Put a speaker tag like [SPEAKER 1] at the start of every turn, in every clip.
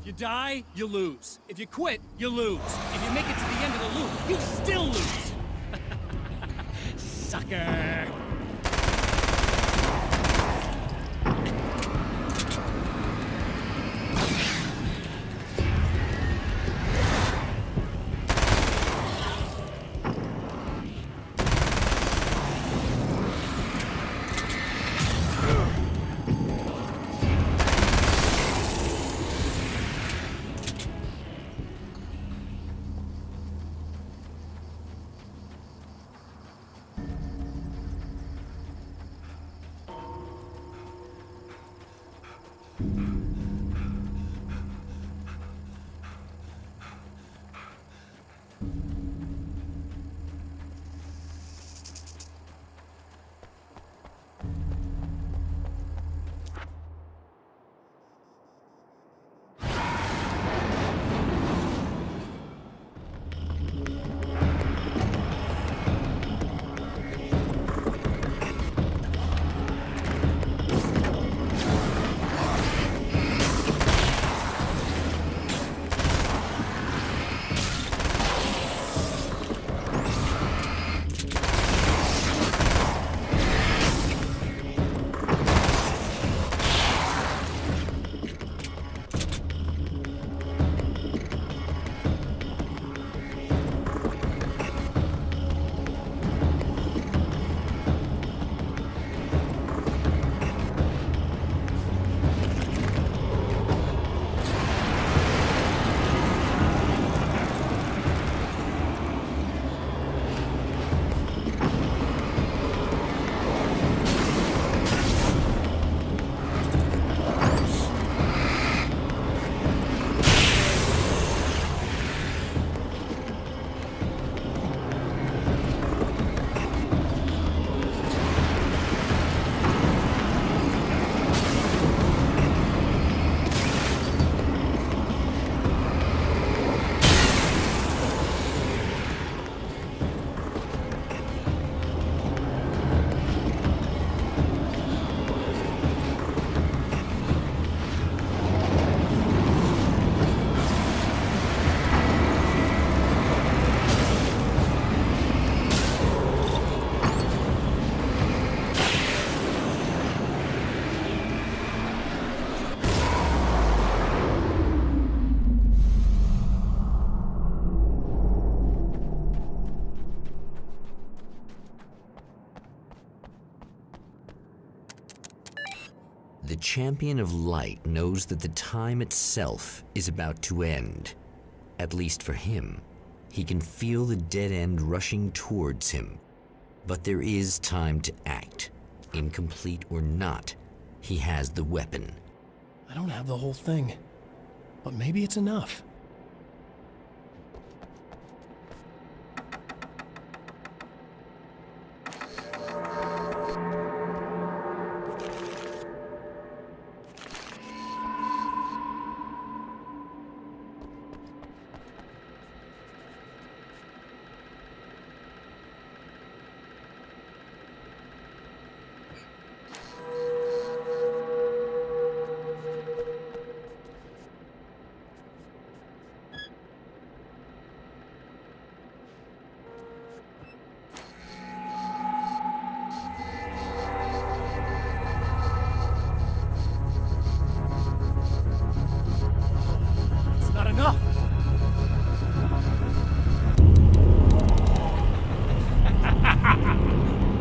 [SPEAKER 1] If you die, you lose. If you quit, you lose. If you make it to the end of the loop, you still lose. Sucker!
[SPEAKER 2] The Champion of Light knows that the time itself is about to end. At least for him. He can feel the dead end rushing towards him. But there is time to act. Incomplete or not, he has the weapon.
[SPEAKER 3] I don't have the whole thing, but maybe it's enough.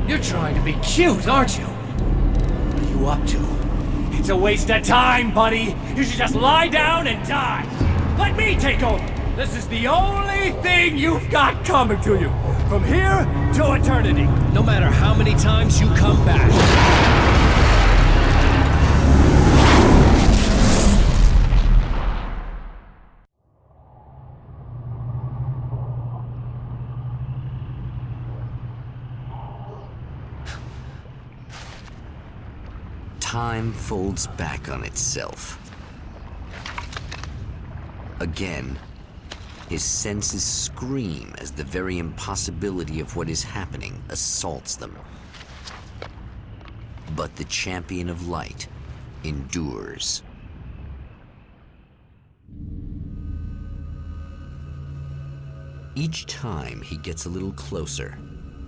[SPEAKER 1] You're trying to be cute, aren't you? What are you up to? It's a waste of time, buddy. You should just lie down and die. Let me take over. This is the only thing you've got coming to you. From here to eternity.
[SPEAKER 3] No matter how many times you come back.
[SPEAKER 2] Time folds back on itself. Again, his senses scream as the very impossibility of what is happening assaults them. But the Champion of Light endures. Each time he gets a little closer.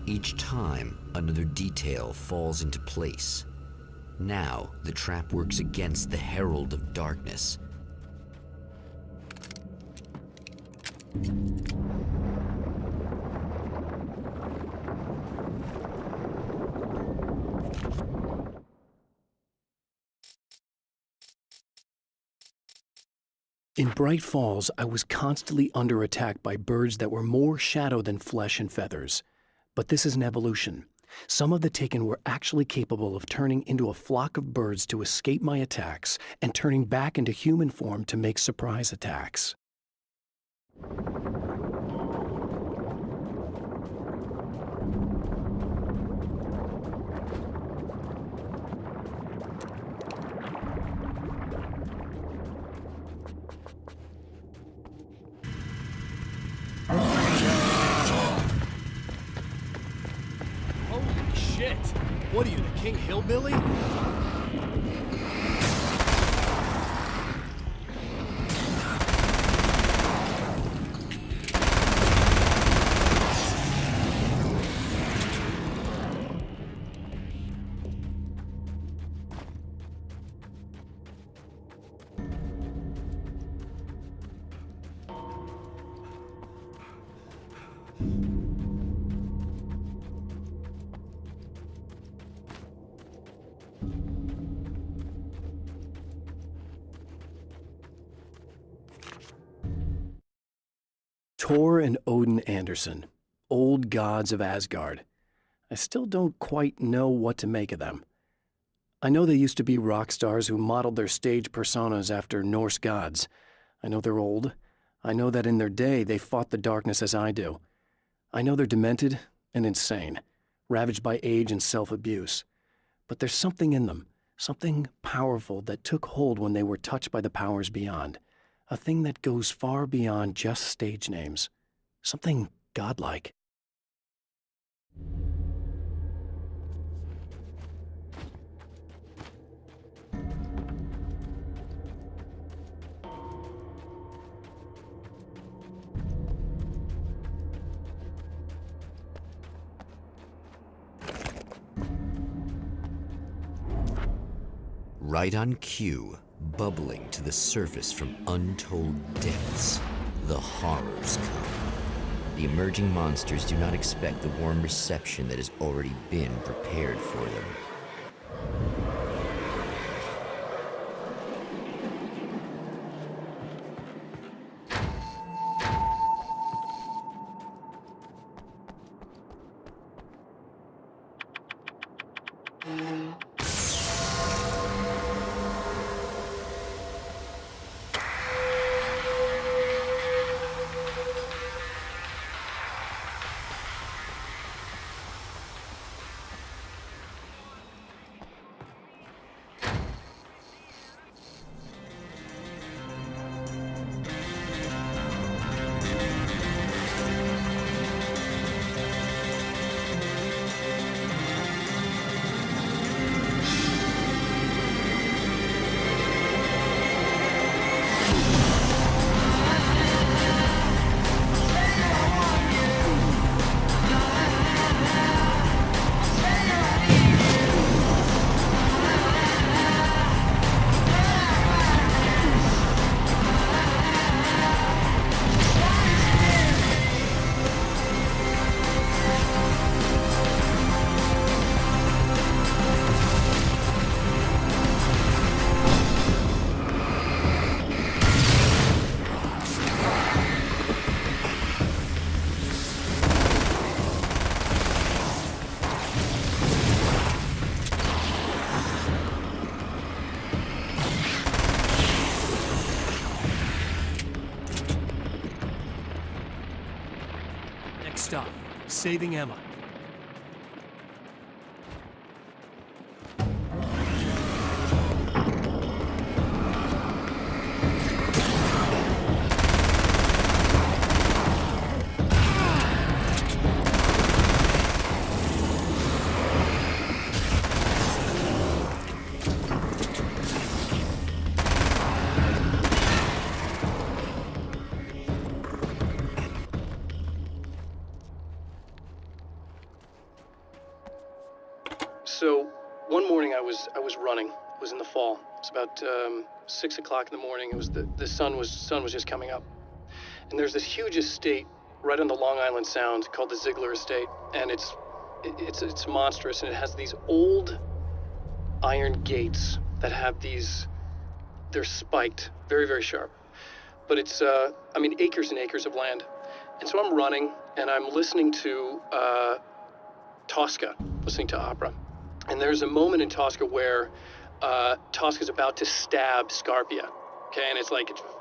[SPEAKER 2] Each time another detail falls into place. Now the trap works against the Herald of Darkness.
[SPEAKER 3] In Bright Falls, I was constantly under attack by birds that were more shadow than flesh and feathers. But this is an evolution. Some of the Taken were actually capable of turning into a flock of birds to escape my attacks and turning back into human form to make surprise attacks. Holy shit! What are you, the King Hillbilly? Thor and Odin Anderson, old gods of Asgard. I still don't quite know what to make of them. I know they used to be rock stars who modeled their stage personas after Norse gods. I know they're old. I know that in their day they fought the darkness as I do. I know they're demented and insane, ravaged by age and self-abuse. But there's something in them, something powerful that took hold when they were touched by the powers beyond. A thing that goes far beyond just stage names. Something godlike.
[SPEAKER 2] Right on cue, bubbling to the surface from untold depths, the horrors come. The emerging monsters do not expect the warm reception that has already been prepared for them.
[SPEAKER 3] Next stop, saving Emma. So one morning I was running. It was in the fall. It was about 6 o'clock in the morning. It was the sun was just coming up. And there's this huge estate right on the Long Island Sound called the Ziegler Estate, and it's monstrous, and it has these old iron gates that have these. They're spiked, very, very sharp. But it's acres and acres of land. And so I'm running, and I'm listening to Tosca, listening to opera. And there's a moment in Tosca where Tosca's about to stab Scarpia, okay? And it's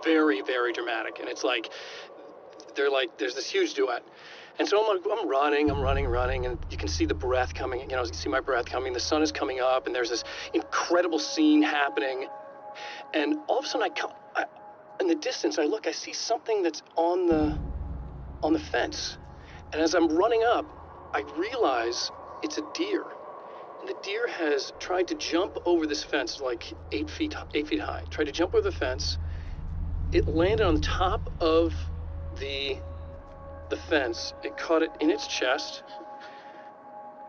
[SPEAKER 3] very, very dramatic. And it's there's this huge duet. And so I'm running, and you can see the breath coming, you can see my breath coming. The sun is coming up, and there's this incredible scene happening. And all of a sudden, in the distance, I look, I see something that's on the fence. And as I'm running up, I realize it's a deer. And the deer has tried to jump over this fence, like 8 feet high. Tried to jump over the fence. It landed on top of the fence. It caught it in its chest,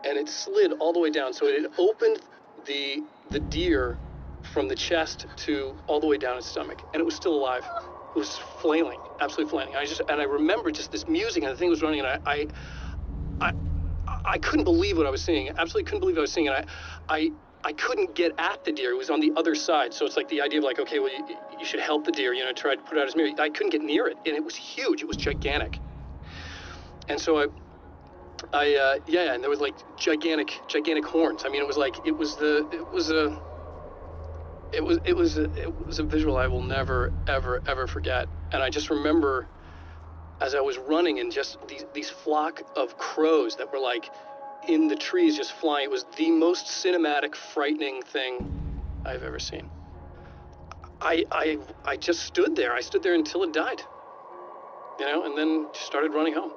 [SPEAKER 3] and it slid all the way down. So it had opened the deer from the chest to all the way down its stomach, and it was still alive. It was flailing, absolutely flailing. I remember just this music, and the thing was running, and I couldn't believe what I was seeing. Absolutely couldn't believe what I was seeing, and I couldn't get at the deer. It was on the other side, so it's like the idea of okay, well, you should help the deer, try to put out his memory. I couldn't get near it, and it was huge. It was gigantic. And so and there was gigantic horns. I mean, it was a visual I will never, ever forget. And I just remember as I was running, and just these flock of crows that were in the trees just flying. It was the most cinematic, frightening thing I've ever seen. I just stood there. I stood there until it died, and then just started running home.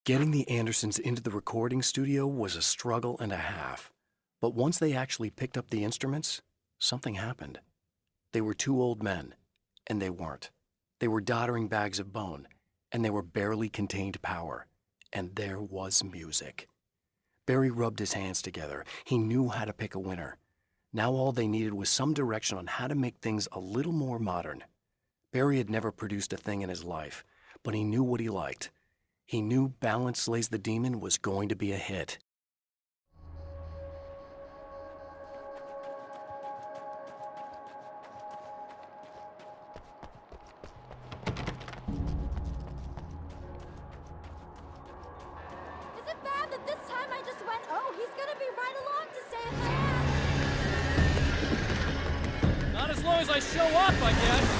[SPEAKER 3] Getting the Andersons into the recording studio was a struggle and a half. But once they actually picked up the instruments, something happened. They were two old men, and they weren't. They were doddering bags of bone, and they were barely contained power. And there was music. Barry rubbed his hands together. He knew how to pick a winner. Now all they needed was some direction on how to make things a little more modern. Barry had never produced a thing in his life, but he knew what he liked. He knew Balance Slays the Demon was going to be a hit.
[SPEAKER 4] Is it bad that this time I just went, oh, he's gonna be right along to save my ass?
[SPEAKER 1] Not as long as I show up, I guess.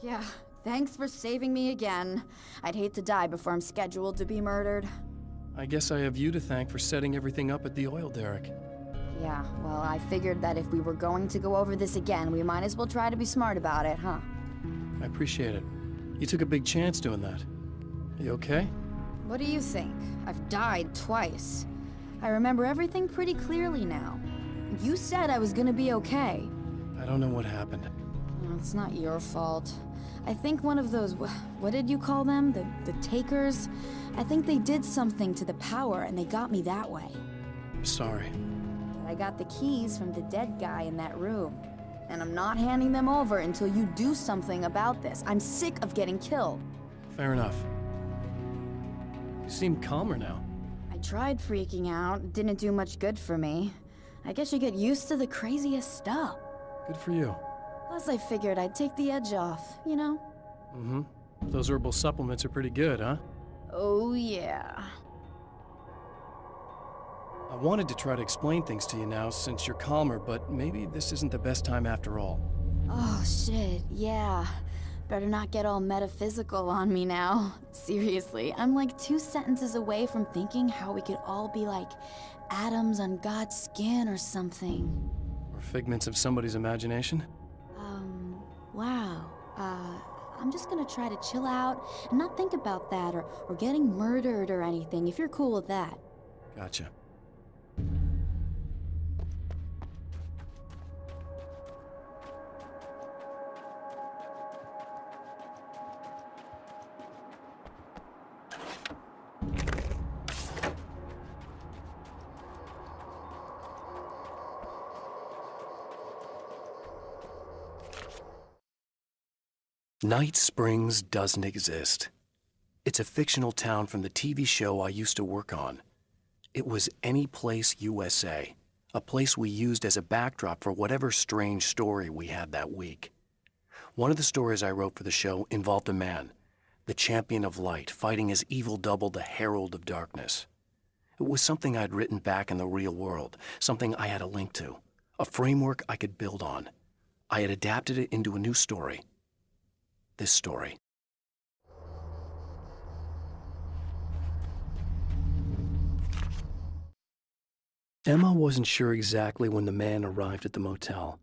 [SPEAKER 4] Yeah, thanks for saving me again. I'd hate to die before I'm scheduled to be murdered.
[SPEAKER 3] I guess I have you to thank for setting everything up at the oil derrick.
[SPEAKER 4] Yeah, well, I figured that if we were going to go over this again, we might as well try to be smart about it, huh?
[SPEAKER 3] I appreciate it. You took a big chance doing that. Are you okay?
[SPEAKER 4] What do you think? I've died twice. I remember everything pretty clearly now. You said I was gonna be okay.
[SPEAKER 3] I don't know what happened.
[SPEAKER 4] It's not your fault. I think one of those, what did you call them? The takers? I think they did something to the power and they got me that way.
[SPEAKER 3] I'm sorry.
[SPEAKER 4] But I got the keys from the dead guy in that room. And I'm not handing them over until you do something about this. I'm sick of getting killed.
[SPEAKER 3] Fair enough. You seem calmer now.
[SPEAKER 4] I tried freaking out. It didn't do much good for me. I guess you get used to the craziest stuff.
[SPEAKER 3] Good for you.
[SPEAKER 4] Plus I figured I'd take the edge off, you know?
[SPEAKER 3] Mm-hmm. Those herbal supplements are pretty good, huh?
[SPEAKER 4] Oh, yeah.
[SPEAKER 3] I wanted to try to explain things to you now since you're calmer, but maybe this isn't the best time after all.
[SPEAKER 4] Oh, shit, yeah. Better not get all metaphysical on me now. Seriously, I'm like 2 sentences away from thinking how we could all be like atoms on God's skin or something.
[SPEAKER 3] Or figments of somebody's imagination?
[SPEAKER 4] Wow. I'm just gonna try to chill out and not think about that or getting murdered or anything, if you're cool with that.
[SPEAKER 3] Gotcha. Night Springs doesn't exist. It's a fictional town from the TV show I used to work on. It was Any Place USA, a place we used as a backdrop for whatever strange story we had that week. One of the stories I wrote for the show involved a man, the champion of light, fighting his evil double, the Herald of Darkness. It was something I'd written back in the real world, something I had a link to, a framework I could build on. I had adapted it into a new story. This story. Emma wasn't sure exactly when the man arrived at the motel,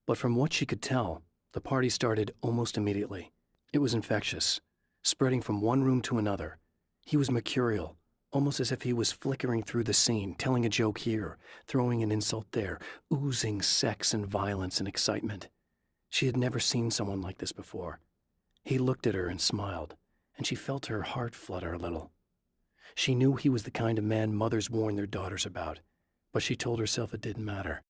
[SPEAKER 3] but from what she could tell, the party started almost immediately. It was infectious, spreading from one room to another. He was mercurial, almost as if he was flickering through the scene, telling a joke here, throwing an insult there, oozing sex and violence and excitement. She had never seen someone like this before. He looked at her and smiled, and she felt her heart flutter a little. She knew he was the kind of man mothers warn their daughters about, but she told herself it didn't matter.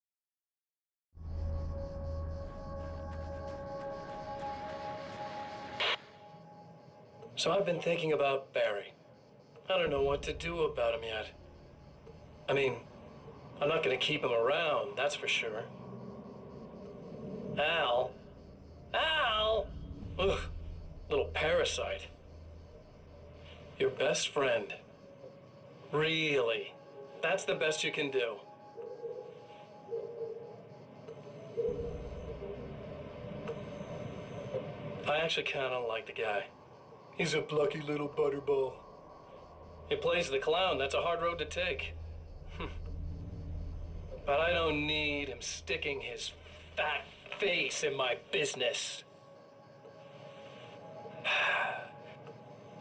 [SPEAKER 5] So I've been thinking about Barry. I don't know what to do about him yet. I mean, I'm not gonna keep him around, that's for sure. Al? Ugh, little parasite. Your best friend. Really? That's the best you can do. I actually kinda like the guy. He's a plucky little butterball. He plays the clown, that's a hard road to take. But I don't need him sticking his fat face in my business.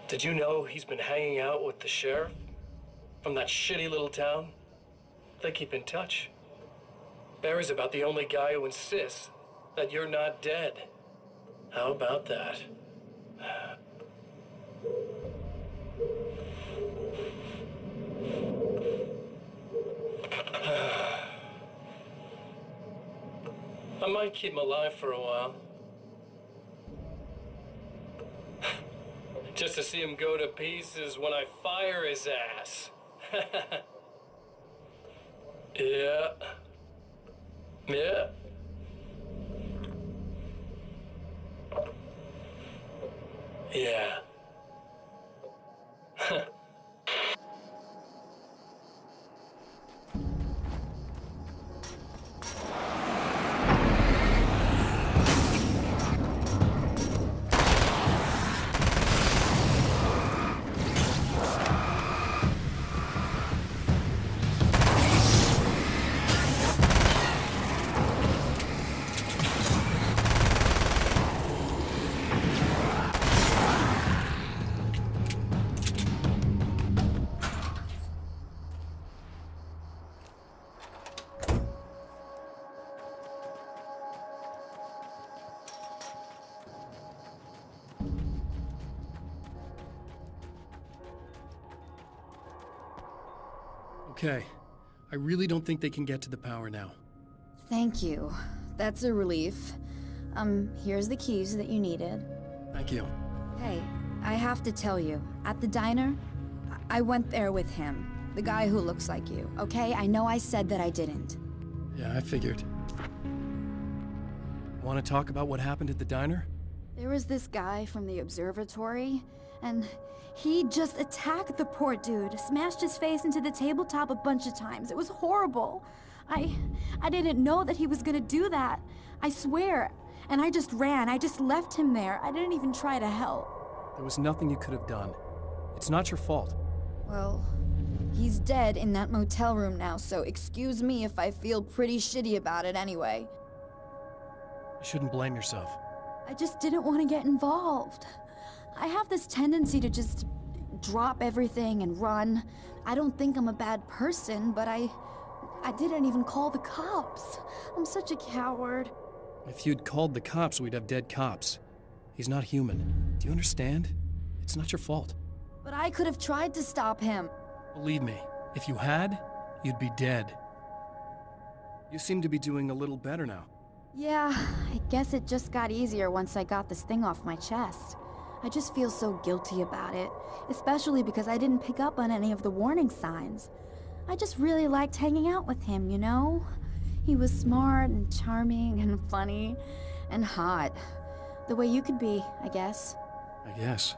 [SPEAKER 5] Did you know he's been hanging out with the sheriff from that shitty little town? They keep in touch. Barry's about the only guy who insists that you're not dead. How about that? I might keep him alive for a while. Just to see him go to pieces when I fire his ass. Yeah. Yeah. Yeah.
[SPEAKER 3] Okay, I really don't think they can get to the power now.
[SPEAKER 4] Thank you. That's a relief. Here's the keys that you needed.
[SPEAKER 3] Thank you.
[SPEAKER 4] Hey, I have to tell you, at the diner, I went there with him. The guy who looks like you, okay? I know I said that I didn't.
[SPEAKER 3] Yeah, I figured. Want to talk about what happened at the diner?
[SPEAKER 4] There was this guy from the observatory, and he just attacked the poor dude, smashed his face into the tabletop a bunch of times. It was horrible. I didn't know that he was gonna do that. I swear. And I just ran. I just left him there. I didn't even try to help.
[SPEAKER 3] There was nothing you could have done. It's not your fault.
[SPEAKER 4] Well, he's dead in that motel room now, so excuse me if I feel pretty shitty about it anyway.
[SPEAKER 3] You shouldn't blame yourself.
[SPEAKER 4] I just didn't want to get involved. I have this tendency to just drop everything and run. I don't think I'm a bad person, but I didn't even call the cops. I'm such a coward.
[SPEAKER 3] If you'd called the cops, we'd have dead cops. He's not human. Do you understand? It's not your fault.
[SPEAKER 4] But I could have tried to stop him.
[SPEAKER 3] Believe me, if you had, you'd be dead. You seem to be doing a little better now.
[SPEAKER 4] Yeah, I guess it just got easier once I got this thing off my chest. I just feel so guilty about it, especially because I didn't pick up on any of the warning signs. I just really liked hanging out with him, you know? He was smart and charming and funny and hot. The way you could be, I guess.
[SPEAKER 3] I guess.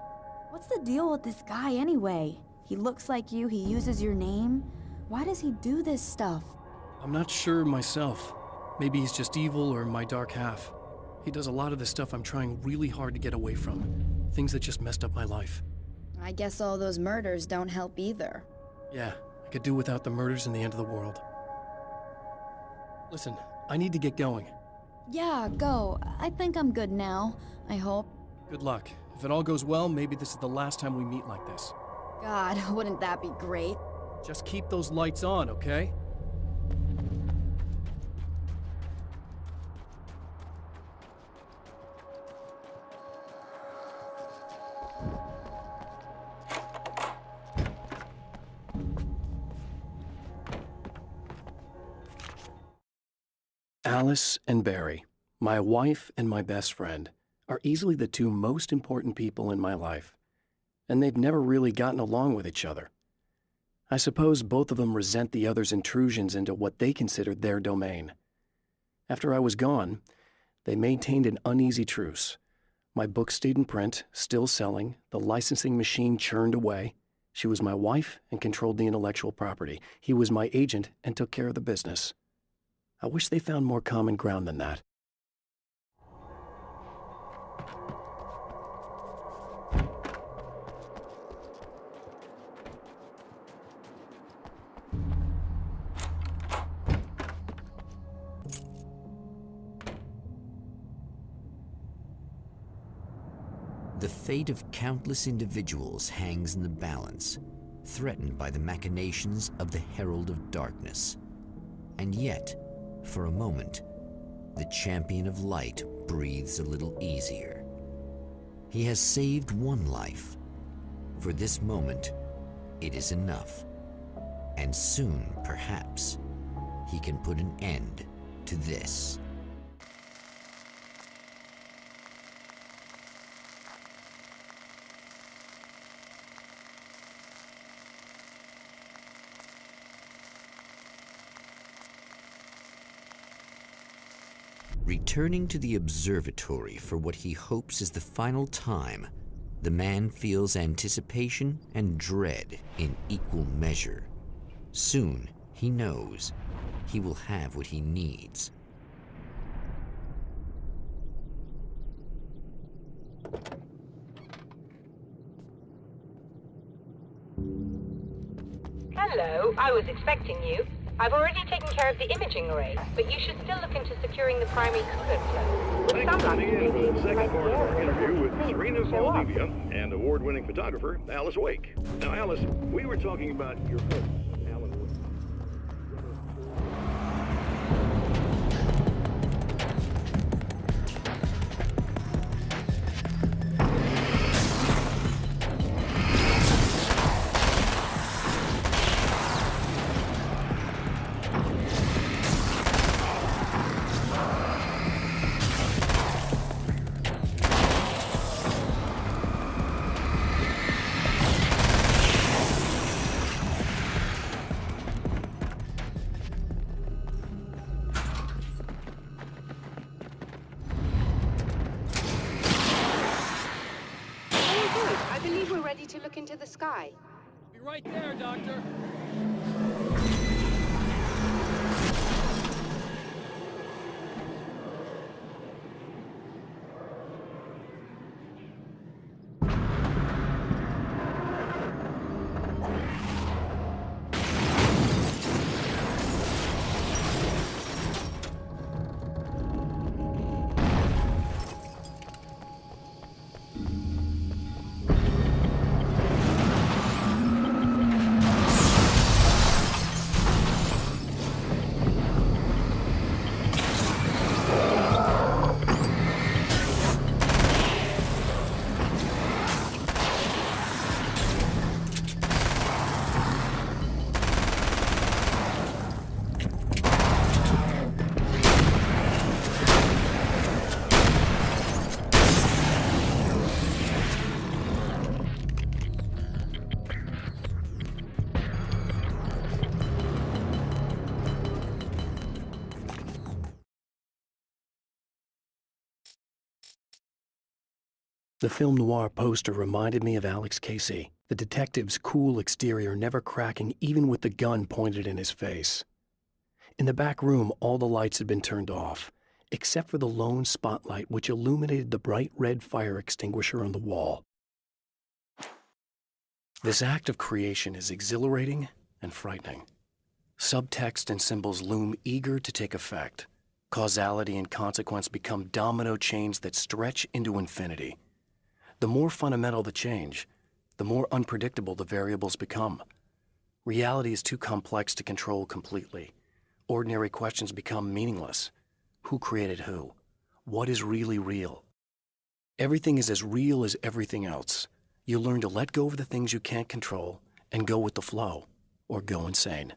[SPEAKER 4] What's the deal with this guy anyway? He looks like you, he uses your name. Why does he do this stuff?
[SPEAKER 3] I'm not sure myself. Maybe he's just evil or my dark half. He does a lot of the stuff I'm trying really hard to get away from. Things that just messed up my life.
[SPEAKER 4] I guess all those murders don't help either.
[SPEAKER 3] Yeah, I could do without the murders and the end of the world. Listen, I need to get going.
[SPEAKER 4] Yeah, go. I think I'm good now. I hope.
[SPEAKER 3] Good luck. If it all goes well, maybe this is the last time we meet like this.
[SPEAKER 4] God, wouldn't that be great?
[SPEAKER 3] Just keep those lights on, okay? Alice and Barry, my wife and my best friend, are easily the two most important people in my life, and they've never really gotten along with each other. I suppose both of them resent the other's intrusions into what they considered their domain. After I was gone, they maintained an uneasy truce. My book stayed in print, still selling, the licensing machine churned away. She was my wife and controlled the intellectual property. He was my agent and took care of the business. I wish they found more common ground than that.
[SPEAKER 2] The fate of countless individuals hangs in the balance, threatened by the machinations of the Herald of Darkness. And yet, for a moment, the Champion of Light breathes a little easier. He has saved one life. For this moment, it is enough. And soon, perhaps, he can put an end to this. Returning to the observatory for what he hopes is the final time, the man feels anticipation and dread in equal measure. Soon, he knows, he will have what he needs.
[SPEAKER 6] Hello, I was expecting you. I've already taken care of the imaging array, but you should still look into securing the primary coolant flow.
[SPEAKER 7] Thanks for tuning in to the second part of our interview with Serena Valdivia and award-winning photographer Alice Wake. Now, Alice, we were talking about your husband, Alan Wake.
[SPEAKER 6] To look into the sky.
[SPEAKER 3] Be right there, Doctor. The film noir poster reminded me of Alex Casey, the detective's cool exterior never cracking even with the gun pointed in his face. In the back room, all the lights had been turned off, except for the lone spotlight which illuminated the bright red fire extinguisher on the wall. This act of creation is exhilarating and frightening. Subtext and symbols loom eager to take effect. Causality and consequence become domino chains that stretch into infinity. The more fundamental the change, the more unpredictable the variables become. Reality is too complex to control completely. Ordinary questions become meaningless. Who created who? What is really real? Everything is as real as everything else. You learn to let go of the things you can't control and go with the flow, or go insane.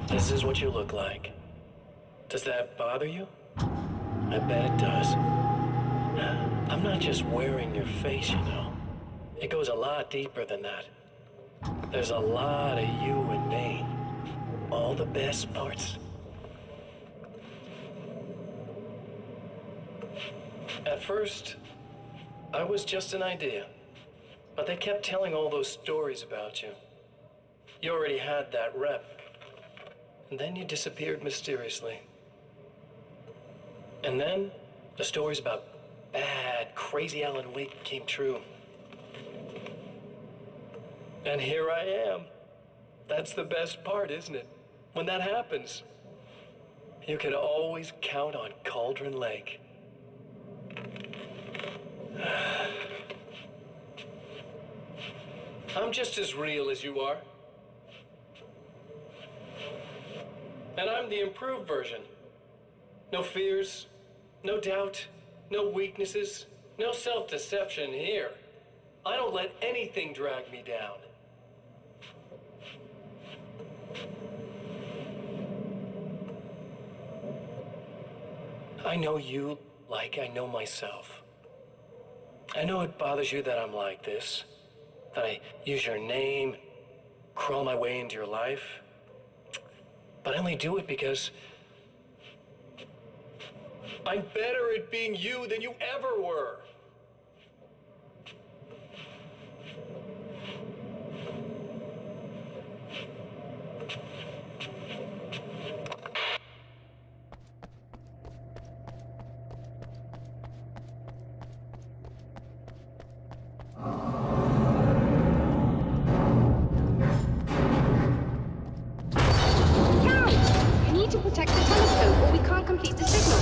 [SPEAKER 5] This is what you look like. Does that bother you? I bet it does. I'm not just wearing your face, you know. It goes a lot deeper than that. There's a lot of you and me. All the best parts. At first, I was just an idea. But they kept telling all those stories about you. You already had that rep. And then you disappeared mysteriously. And then, the stories about bad, crazy Alan Wake came true. And here I am. That's the best part, isn't it? When that happens, you can always count on Cauldron Lake. I'm just as real as you are. And I'm the improved version. No fears, no doubt, no weaknesses, no self-deception here. I don't let anything drag me down. I know you like I know myself. I know it bothers you that I'm like this, that I use your name, crawl my way into your life. But I only do it because I'm better at being you than you ever were.
[SPEAKER 8] Protect the telescope or we can't complete the signal.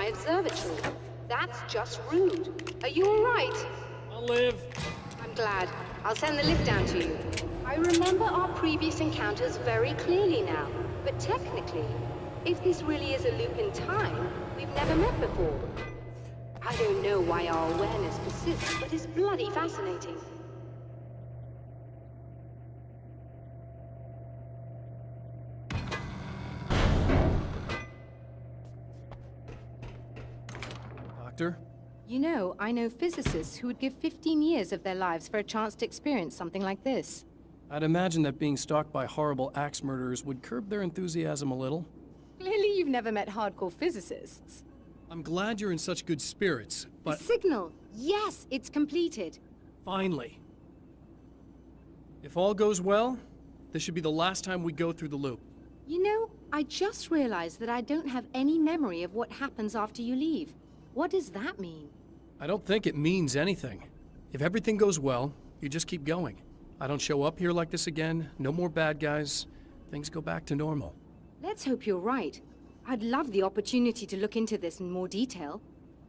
[SPEAKER 6] observatory. That's just rude. Are you alright?
[SPEAKER 5] I'll live.
[SPEAKER 6] I'm glad. I'll send the lift down to you. I remember our previous encounters very clearly now. But technically, if this really is a loop in time, we've never met before. I don't know why our awareness persists, but it's bloody fascinating.
[SPEAKER 3] Doctor?
[SPEAKER 6] You know, I know physicists who would give 15 years of their lives for a chance to experience something like this.
[SPEAKER 3] I'd imagine that being stalked by horrible axe murderers would curb their enthusiasm a little.
[SPEAKER 6] Clearly you've never met hardcore physicists.
[SPEAKER 3] I'm glad you're in such good spirits, but
[SPEAKER 6] The signal! Yes, it's completed.
[SPEAKER 3] finally. If all goes well, this should be the last time we go through the loop.
[SPEAKER 6] You know, I just realized that I don't have any memory of what happens after you leave. What does that mean?
[SPEAKER 3] I don't think it means anything. If everything goes well, you just keep going. I don't show up here like this again, no more bad guys. Things go back to normal.
[SPEAKER 6] Let's hope you're right. I'd love the opportunity to look into this in more detail.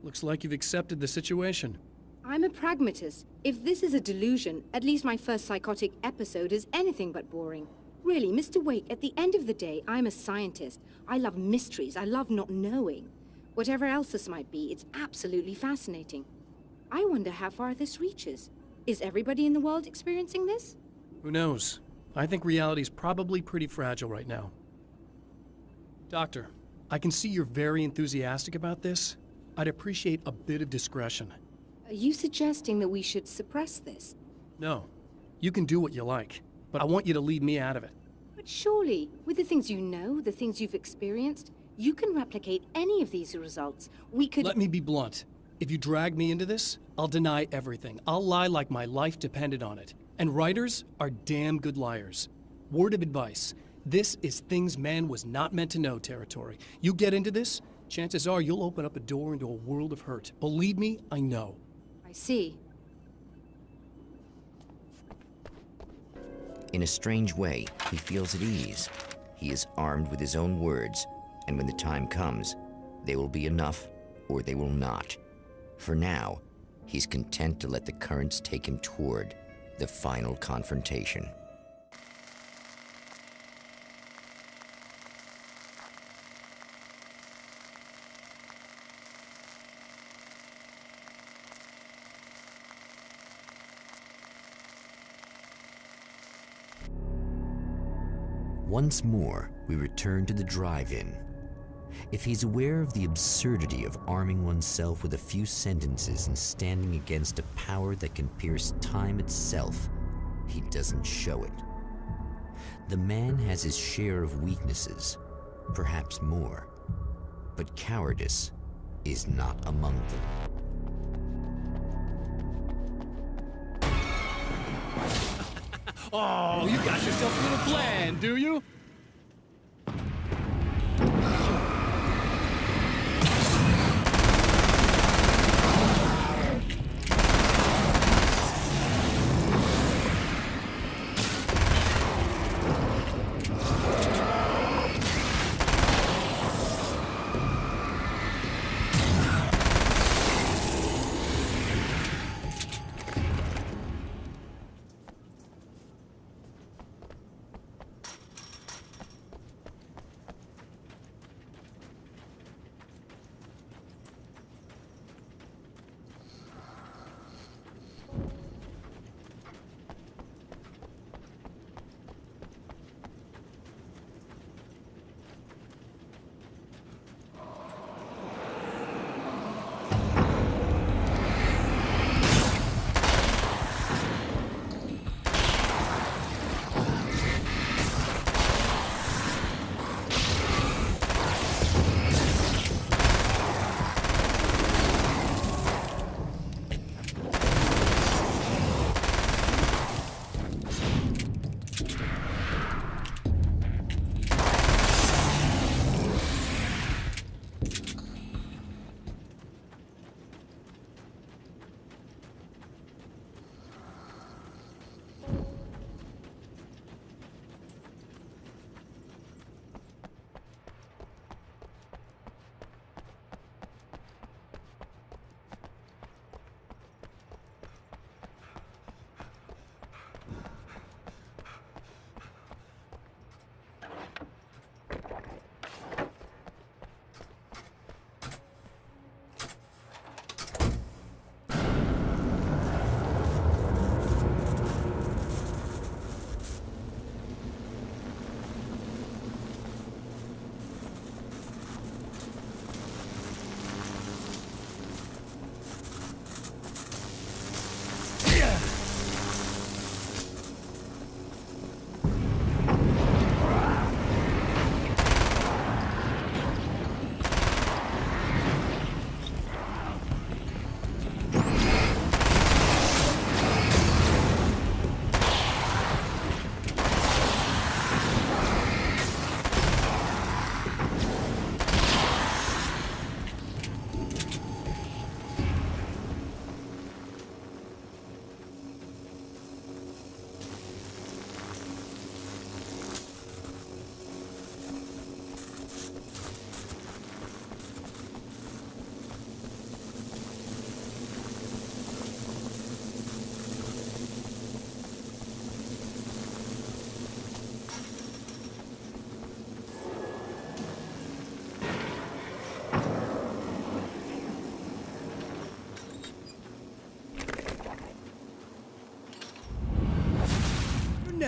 [SPEAKER 3] Looks like you've accepted the situation.
[SPEAKER 6] I'm a pragmatist. If this is a delusion, at least my first psychotic episode is anything but boring. Really, Mr. Wake, at the end of the day, I'm a scientist. I love mysteries. I love not knowing. Whatever else this might be, it's absolutely fascinating. I wonder how far this reaches. Is everybody in the world experiencing this?
[SPEAKER 3] Who knows? I think reality's probably pretty fragile right now. Doctor, I can see you're very enthusiastic about this. I'd appreciate a bit of discretion.
[SPEAKER 6] Are you suggesting that we should suppress this?
[SPEAKER 3] No, you can do what you like, but I want you to leave me out of it.
[SPEAKER 6] But surely, with the things you know, the things you've experienced, you can replicate any of these results. We could—
[SPEAKER 3] Let me be blunt. If you drag me into this, I'll deny everything. I'll lie like my life depended on it. And writers are damn good liars. Word of advice. This is things man was not meant to know territory. You get into this, chances are you'll open up a door into a world of hurt. Believe me, I know.
[SPEAKER 6] I see.
[SPEAKER 2] In a strange way, he feels at ease. He is armed with his own words, and when the time comes, they will be enough or they will not. For now, he's content to let the currents take him toward the final confrontation. Once more, we return to the drive-in. If he's aware of the absurdity of arming oneself with a few sentences and standing against a power that can pierce time itself, he doesn't show it. The man has his share of weaknesses, perhaps more, but cowardice is not among them.
[SPEAKER 3] Oh, you got yourself a little plan, do you?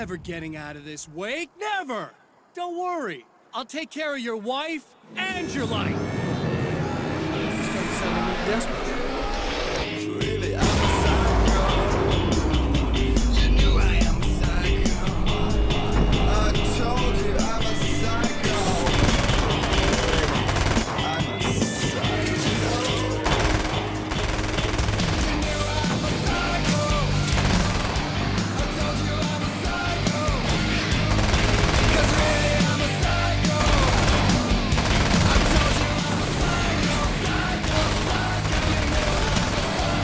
[SPEAKER 1] never getting out of this, Wake. Never! Don't worry. I'll take care of your wife and your life.
[SPEAKER 8] Really, I'm a psycho. You knew I am a psycho. I told you I'm a psycho. I'm a psycho. You knew I'm a psycho. I told you I'm a psycho. 'Cause really I'm a psycho. I told you I'm a psycho, psycho, psycho. You knew I'm a psycho.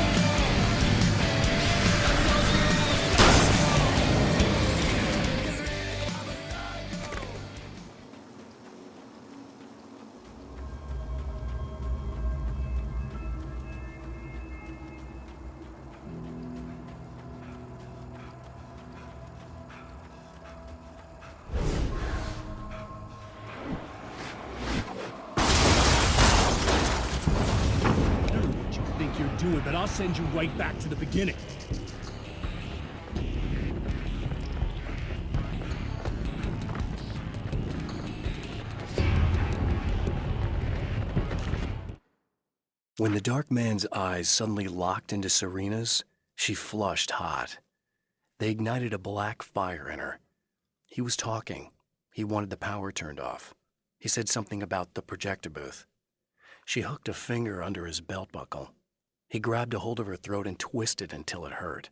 [SPEAKER 8] I told you I'm a psycho. 'Cause really I'm a psycho.
[SPEAKER 1] I don't know what you think you're doing, but I'll send you right back to the beginning.
[SPEAKER 3] When the dark man's eyes suddenly locked into Serena's, she flushed hot. They ignited a black fire in her. He was talking. He wanted the power turned off. He said something about the projector booth. She hooked a finger under his belt buckle. He grabbed a hold of her throat and twisted until it hurt.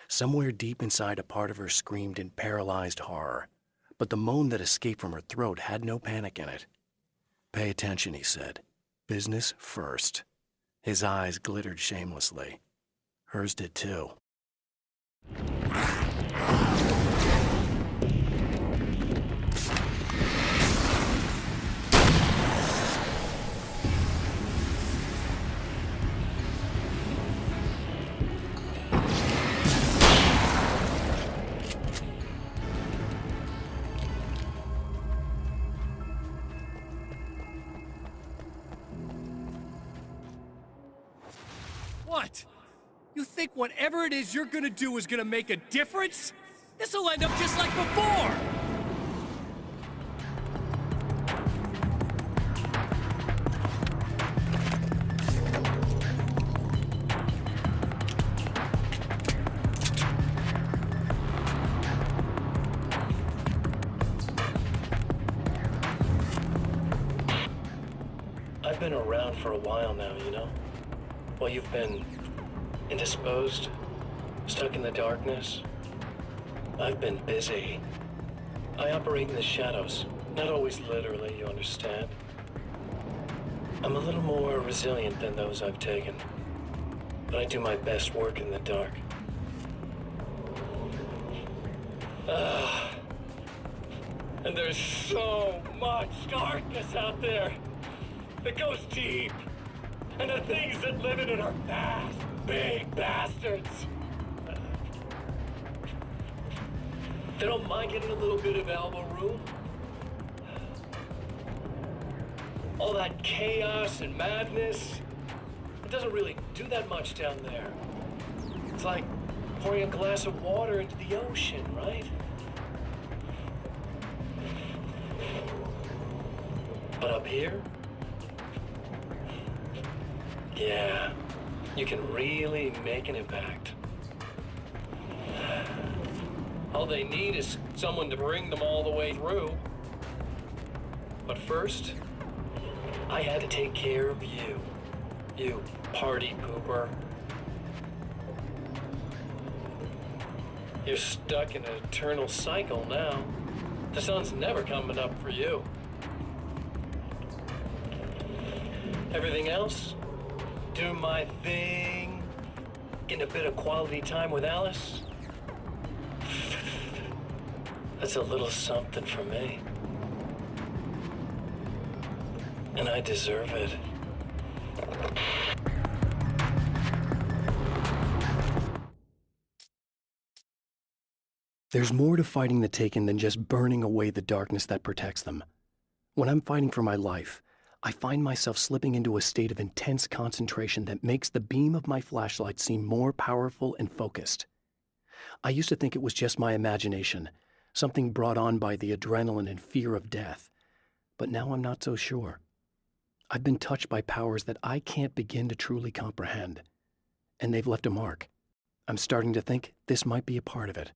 [SPEAKER 3] Somewhere deep inside, a part of her screamed in paralyzed horror, but the moan that escaped from her throat had no panic in it. "Pay attention," he said. "Business first." His eyes glittered shamelessly. Hers did too.
[SPEAKER 1] What? You think whatever it is you're gonna do is gonna make a difference? This'll end up just like before!
[SPEAKER 5] I've been around for a while now, you know? While you've been indisposed, stuck in the darkness, I've been busy. I operate in the shadows, not always literally, you understand? I'm a little more resilient than those I've taken, but I do my best work in the dark. And there's so much darkness out there that goes deep. And the things that live in it are fast, big bastards. They don't mind getting a little bit of elbow room. All that chaos and madness, it doesn't really do that much down there. It's like pouring a glass of water into the ocean, right? But up here, yeah, you can really make an impact. All they need is someone to bring them all the way through. But first, I had to take care of you. You party pooper. You're stuck in an eternal cycle now. The sun's never coming up for you. Everything else? Do my thing, get a bit of quality time with Alice. That's a little something for me. And I deserve it.
[SPEAKER 3] There's more to fighting the Taken than just burning away the darkness that protects them. When I'm fighting for my life, I find myself slipping into a state of intense concentration that makes the beam of my flashlight seem more powerful and focused. I used to think it was just my imagination, something brought on by the adrenaline and fear of death. But now I'm not so sure. I've been touched by powers that I can't begin to truly comprehend. And they've left a mark. I'm starting to think this might be a part of it.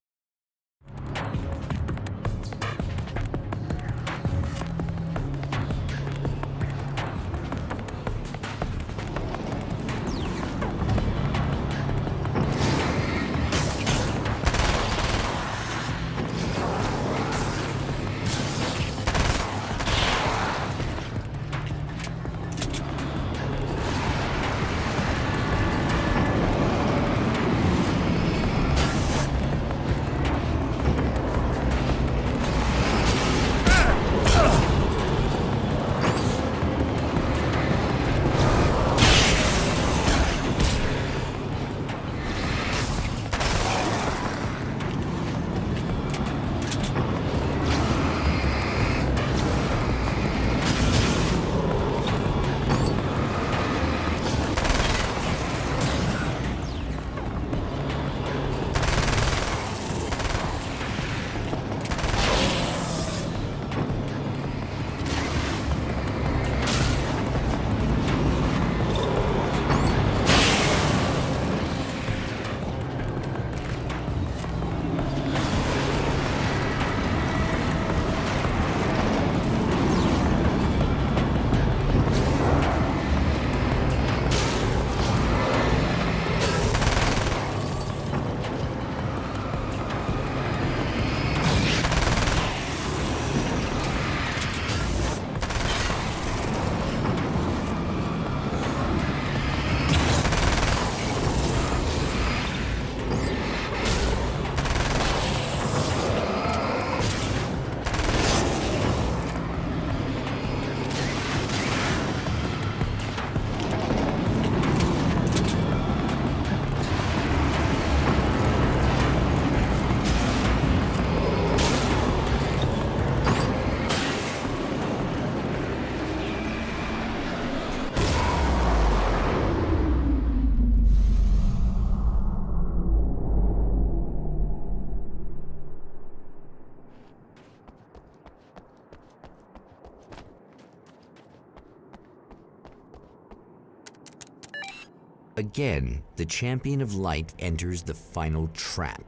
[SPEAKER 2] Again, the Champion of Light enters the final trap.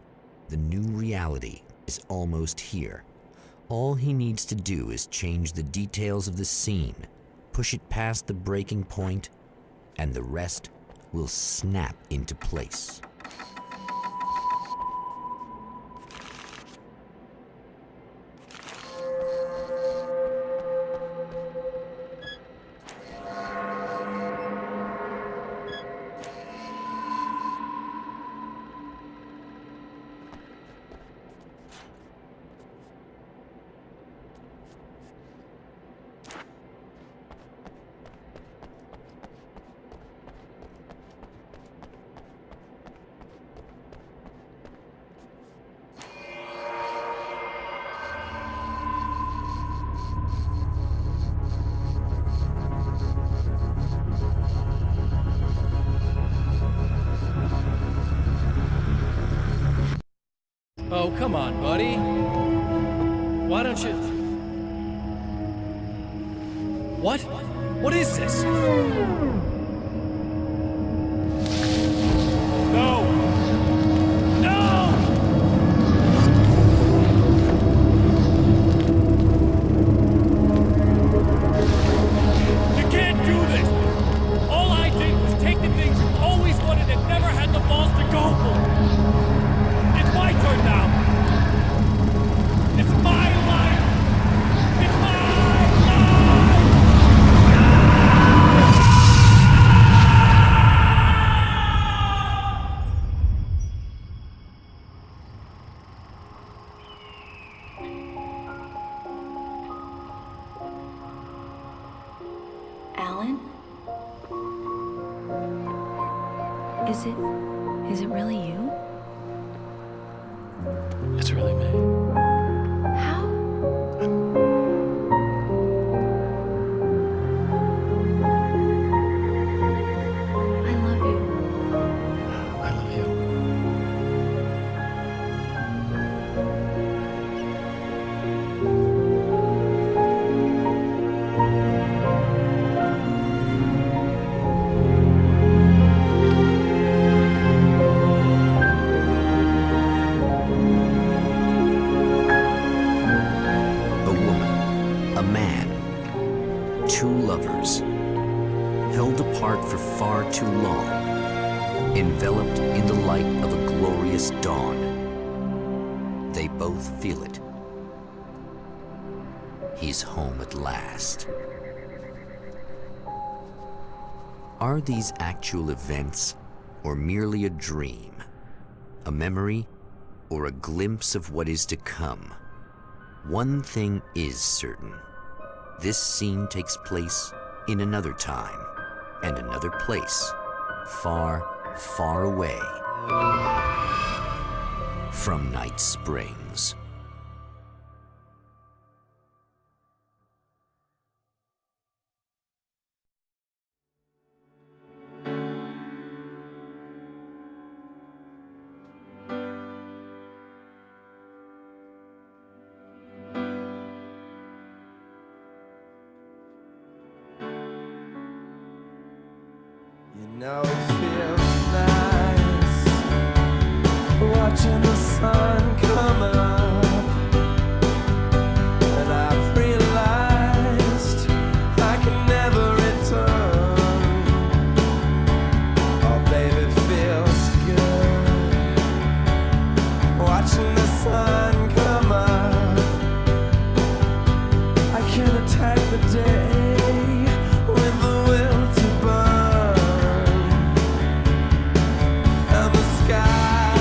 [SPEAKER 2] The new reality is almost here. All he needs to do is change the details of the scene, push it past the breaking point, and the rest will snap into place.
[SPEAKER 5] Oh, come on, buddy. Why don't you... What? What is this? No! No! You can't do this! All I did was take the things you always wanted and never had the balls to go for! It's my turn now! It's my life! It's my
[SPEAKER 9] Alan? Is it really you?
[SPEAKER 3] It's really me.
[SPEAKER 9] How? I love you.
[SPEAKER 3] I love you.
[SPEAKER 2] too long, enveloped in the light of a glorious dawn. They both feel it. He's home at last. Are these actual events, or merely a dream? A memory, or a glimpse of what is to come? One thing is certain. This scene takes place in another time and another place, far, far away from Night Springs.
[SPEAKER 8] You know it feels nice watching the sun come up, and I've realized I can never return. Oh baby, it feels good watching the sun come up. I can attack the day with the will to burn. And the sky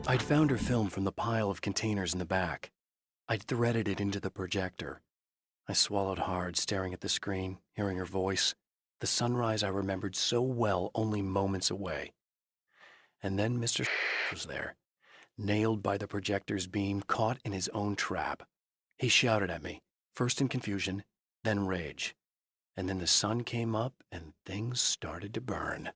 [SPEAKER 3] I'd found her film from the pile of containers in the back. I'd threaded it into the projector. I swallowed hard, staring at the screen, hearing her voice, the sunrise I remembered so well only moments away. And then Mr. was there, nailed by the projector's beam, caught in his own trap. He shouted at me, first in confusion, then rage. And then the sun came up and things started to burn.